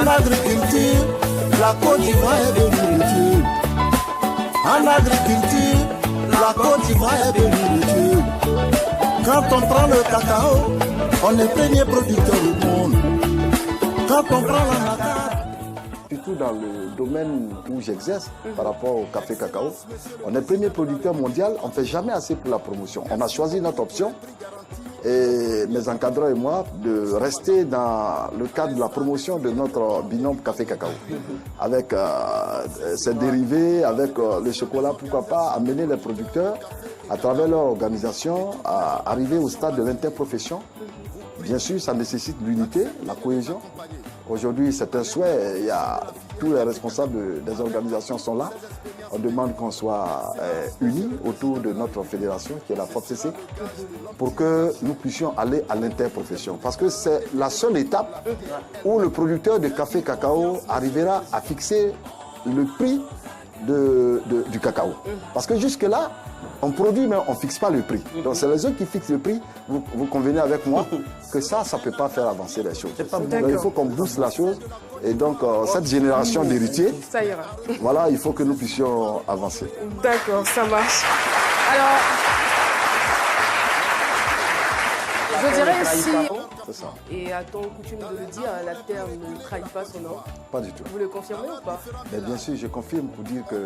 En agriculture, la Côte d'Ivoire est de nourriture. En agriculture, la Côte d'Ivoire est de nourriture. Quand on prend le cacao, on est premier producteur du monde. Quand on prend l'anacarde, surtout dans le domaine où j'exerce, par rapport au café cacao, on est premier producteur mondial, on ne fait jamais assez pour la promotion. On a choisi notre option, et mes encadrants et moi, de rester dans le cadre de la promotion de notre binôme café cacao. Avec ses dérivés, avec le chocolat, pourquoi pas amener les producteurs à travers leur organisation à arriver au stade de l'interprofession. Bien sûr, ça nécessite l'unité, la cohésion. Aujourd'hui, c'est un souhait. Il y a tous les responsables des organisations sont là. On demande qu'on soit unis autour de notre fédération, qui est la FOPCC, pour que nous puissions aller à l'interprofession. Parce que c'est la seule étape où le producteur de café cacao arrivera à fixer le prix du cacao. Parce que jusque-là, on produit, mais on ne fixe pas le prix. Donc c'est les autres qui fixent le prix. Vous convenez avec moi que ça ne peut pas faire avancer les choses. Donc, il faut qu'on booste la chose. Et donc, cette génération d'héritiers, ça ira. Voilà, il faut que nous puissions avancer. D'accord, ça marche. Alors, je dirais si... C'est ça. Et a-t-on coutume de le dire, la terre ne trahit pas son nom? Pas du tout. Vous le confirmez ou pas? Mais bien sûr, je confirme pour dire que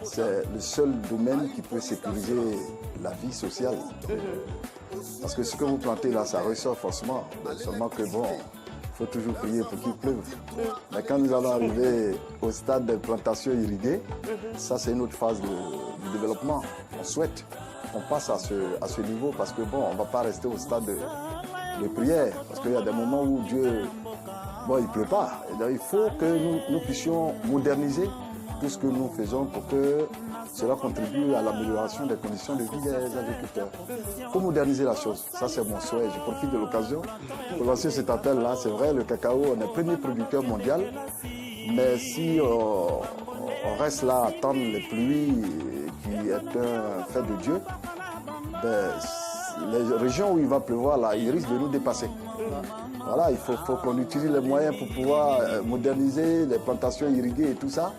c'est le seul domaine qui peut sécuriser la vie sociale. Parce que ce que vous plantez là, ça ressort forcément. Seulement que bon, il faut toujours prier pour qu'il pleuve. Mais quand nous allons arriver au stade de plantation irriguée, ça c'est une autre phase du développement. On souhaite qu'on passe à ce niveau parce que bon, on ne va pas rester au stade de prière. Parce qu'il y a des moments où Dieu, bon, il ne pleut pas. Et donc, il faut que nous puissions moderniser tout ce que nous faisons pour que cela contribue à l'amélioration des conditions de vie des agriculteurs. Il faut moderniser la chose. Ça, c'est mon souhait. Je profite de l'occasion pour lancer cet appel-là. C'est vrai, le cacao, on est premier producteur mondial. Mais si on reste là à attendre les pluies, qui est un fait de Dieu, ben, les régions où il va pleuvoir, là, ils risquent de nous dépasser. Voilà, il faut qu'on utilise les moyens pour pouvoir moderniser les plantations irriguées et tout ça.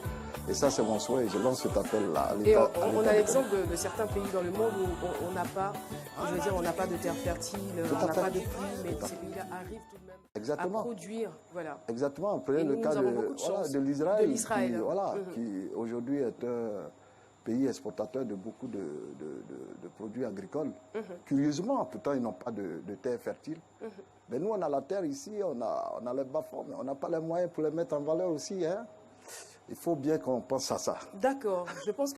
Et ça, c'est mon souhait. Je lance cet appel-là. Et on a l'exemple de certains pays dans le monde où on n'a pas, je veux dire, on n'a pas de terre fertile, on n'a pas de pluie, mais ces pays-là arrivent tout de même à produire. Voilà. Exactement. Prenez le cas de l'Israël, qui aujourd'hui est un pays exportateur de beaucoup de produits agricoles. Curieusement, pourtant, ils n'ont pas de terre fertile. Mais nous, on a la terre ici, on a les bas-fonds, mais on n'a pas les moyens pour les mettre en valeur aussi. Hein. Il faut bien qu'on pense à ça. D'accord. Je pense